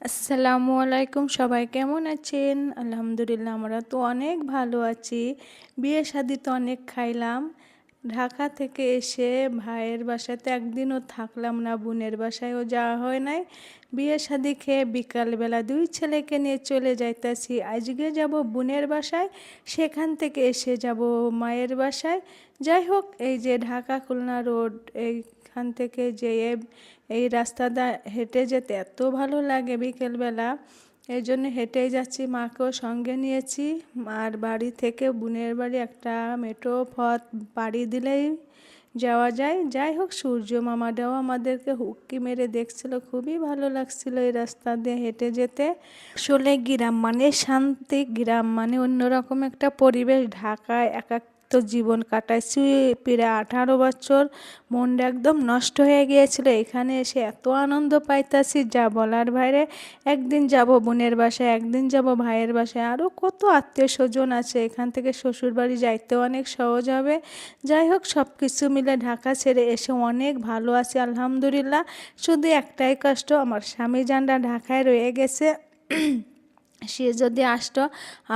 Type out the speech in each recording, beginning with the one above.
আসসালামু আলাইকুম, সবাই কেমন আছেন? আলহামদুলিল্লাহ আমরা তো অনেক ভালো আছি। বিয়ে শাদি তো অনেক খাইলাম। ঢাকা থেকে এসে ভাইয়ের বাসাতে একদিনও থাকলাম না, বোনের বাসায়ও যাওয়া হয় নাই। বিয়ে শাদি খেয়ে বিকালবেলা দুই ছেলেকে নিয়ে চলে যাইতাছি। আজকে যাব বোনের বাসায়, সেখান থেকে এসে যাব মায়ের বাসায়। যাই হোক, এই যে ঢাকা খুলনা রোড, এইখান থেকে যেয়ে এই রাস্তাটা হেঁটে যেতে এত ভালো লাগে বিকেলবেলা। এই জন্য হেঁটেই যাচ্ছি, মাকেও সঙ্গে নিয়েছি। আর বাড়ি থেকে বোনের বাড়ি একটা মেঠো পথ পাড়ি দিলেই যাওয়া যায়। যাই হোক, সূর্য মামাটাও আমাদেরকে হুক্কি মেরে দেখছিল, খুবই ভালো লাগছিল এই রাস্তা দিয়ে হেঁটে যেতে। আসলে গ্রাম মানে শান্তি, গ্রাম মানে অন্যরকম একটা পরিবেশ। ঢাকায় একাকিত্ব জীবন কাটাইছি প্রায় 18 বছর, মনটা একদম নষ্ট হয়ে গিয়েছিল। এখানে এসে এত আনন্দ পাইতাছি যা বলার বাইরে। একদিন যাব বোনের বাসায়, একদিন যাব ভাইয়ের বাসায়, আরও কত আত্মীয় স্বজন আছে। এখান থেকে শ্বশুরবাড়ি যাইতেও অনেক সহজ হবে। যাই হোক, সব কিছু মিলে ঢাকা ছেড়ে এসে অনেক ভালো আছি আলহামদুলিল্লাহ। শুধু একটাই কষ্ট, আমার স্বামী জানরা ঢাকায় রয়ে গেছে। সে যদি আসতো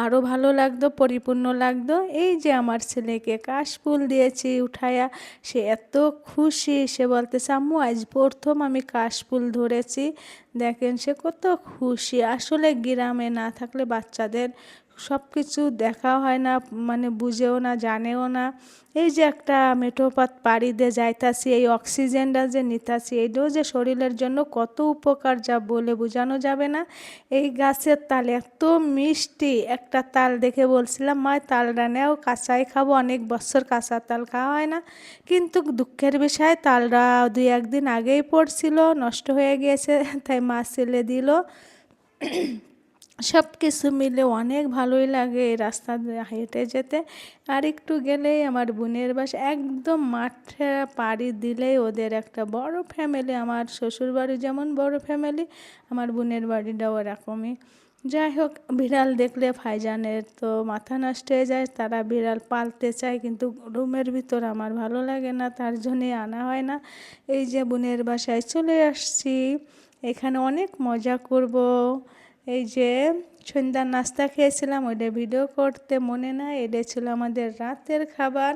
আরও ভালো লাগতো, পরিপূর্ণ লাগতো। এই যে আমার ছেলেকে কাশফুল দিয়েছি উঠায়া, সে এত খুশি। সে বলতেছে, আম্মু আজ প্রথম আমি কাশফুল ধরেছি। দেখেন সে কত খুশি। আসলে গ্রামে না থাকলে বাচ্চাদের সব কিছু দেখা হয় না, মানে বুঝেও না, জানেও না। এই যে একটা মেঠোপথ পাড়ি দিয়ে যাইতাছি, এই অক্সিজেনটা যে নিতাছি, এটাও যে শরীরের জন্য কত উপকার যা বলে বোঝানো যাবে না। এই গাছের তাল এত মিষ্টি, একটা তাল দেখে বলছিলাম, মা তালটা নেও, কাঁচাই খাবো, অনেক বছর কাঁচা তাল খাওয়া হয় না। কিন্তু দুঃখের বিষয়, তালটা 2-1 দিন আগেই পড়ছিল, নষ্ট হয়ে গিয়েছে, তাই মা ছেলে দিল। সব কিছু মিলে অনেক ভালোই লাগে এই রাস্তা দিয়ে হেঁটে যেতে। আর একটু গেলেই আমার বোনের বাসা, একদম মাঠে পাড়ি দিলেই ওদের একটা বড় ফ্যামিলি। আমার শ্বশুরবাড়ি যেমন বড় ফ্যামিলি, আমার বোনের বাড়িটাও এরকমই। যাই হোক, বিড়াল দেখলে ভাইজানের তো মাথা নষ্ট হয়ে যায়, তারা বিড়াল পালতে চায়, কিন্তু রুমের ভিতর আমার ভালো লাগে না, তার জন্যে আনা হয় না। এই যে বোনের বাসায় চলে আসছি, এখানে অনেক মজা করব। এই যে সন্ধ্যার নাস্তা খেয়েছিলাম, ওইটা ভিডিও করতে মনে নাই, এটা ছিল আমাদের রাতের খাবার।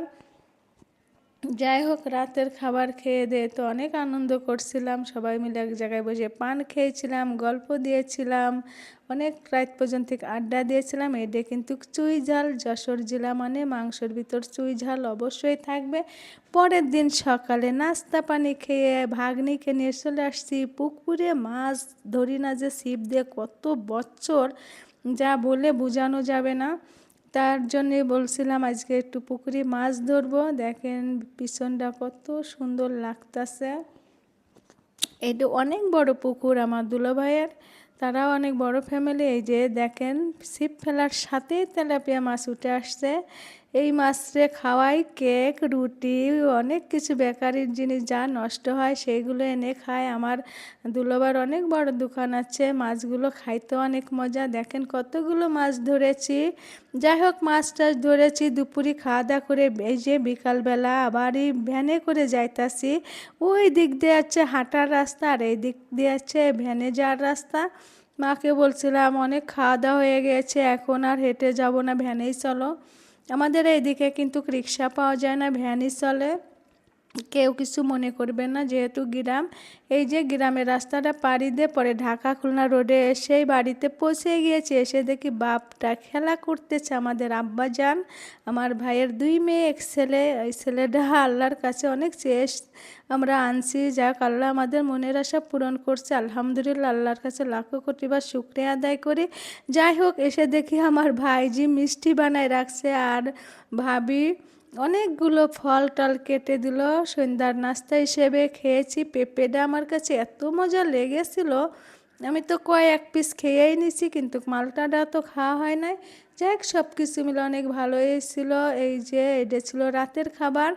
যাই হোক, রাতের খাবার খেয়ে দিয়ে তো অনেক আনন্দ করছিলাম, সবাই মিলে এক জায়গায় বসে পান খেয়েছিলাম, গল্প দিয়েছিলাম, অনেক রাত পর্যন্ত আড্ডা দিয়েছিলাম। এটা কিন্তু চুই ঝাল, যশোর জেলা মানে মাংসের ভিতর চুই ঝাল অবশ্যই থাকবে। পরের দিন সকালে নাস্তা পানি খেয়ে ভাগ্নিকে নিয়ে চলে আসছি পুকুরে। মাছ ধরি না যে ছিপ দিয়ে কত বছর, যা বলে বোঝানো যাবে না। তার জন্যে বলছিলাম আজকে একটু পুকুরে মাছ ধরবো। দেখেন পিছনটা কত সুন্দর লাগতাছে। এটা অনেক বড় পুকুর আমার দুলাভাইয়ের, তারাও অনেক বড় ফ্যামিলি। এই যে দেখেন ছিপ ফেলার সাথেই তেলাপিয়া মাছ উঠে আসছে। এই মাছরে খাওয়াই কেক, রুটি, অনেক কিছু বেকারির জিনিস যা নষ্ট হয় সেইগুলো এনে খায়। আমার দুলাভাইয়ের অনেক বড় দোকান আছে, মাছগুলো খাইতে অনেক মজা। দেখেন কতগুলো মাছ ধরেছি। যাই হোক, মাছ টাছ ধরেছি, দুপুরে খাওয়া দাওয়া করে এই যে বিকালবেলা আবারই ভ্যানে করে যাইতাছি। ওই দিক দিয়ে আছে হাঁটার রাস্তা, আর এই দিক দিয়ে আছে ভ্যানে যাওয়ার রাস্তা। মাকে বলছিলাম অনেক খাওয়া দাওয়া হয়ে গেছে, এখন আর হেঁটে যাব না, ভ্যানেই চলো। আমাদের এইদিকে কিন্তু রিক্সা পাওয়া যায় না, ভ্যানই চলে। কেউ কিছু মনে করবেন না, যেহেতু গ্রাম। এই যে গ্রামের রাস্তাটা পাড়ি দিয়ে পরে ঢাকা খুলনা রোডে এসেই বাড়িতে পৌঁছে গিয়েছি। এসে দেখি বাপটা খেলা করতেছে, আমাদের আব্বা যান। আমার ভাইয়ের 2 মেয়ে 1 ছেলে। এই ছেলেটা আল্লাহর কাছে অনেক চেয়ে আমরা আনছি, যাক আল্লাহ আমাদের মনের আশা পূরণ করছে আলহামদুলিল্লাহ। আল্লাহর কাছে লাখো কোটিবার শুকরিয়া আদায় করি। যাই হোক, এসে দেখি আমার ভাইজি মিষ্টি বানায় রাখছে, আর ভাবি অনেকগুলো ফল টল কেটে দিল সন্ধ্যার নাস্তা হিসেবে। খেয়েছি, পেঁপেটা আমার কাছে এত মজা লেগেছিল, আমি তো কয়েক পিস খেয়েই নিছি, কিন্তু মালটাটা তো খাওয়া হয় নাই। যাই হোক, সব কিছু মিলে অনেক ভালোই ছিল। এই যে এটা ছিল রাতের খাবার।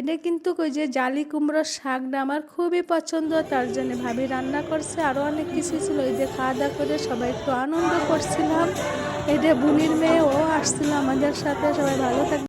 এটা কিন্তু ওই যে জালি কুমড়োর শাকটা আমার খুবই পছন্দ, তার জন্য ভাবি রান্না করছে। আরও অনেক কিছু ছিল, এই যে খাওয়া দাওয়া করে সবাই একটু আনন্দ করছিলাম। এটা বুনির মেয়ে, ও আসছিল আমাদের সাথে। সবাই ভালো থাকবে।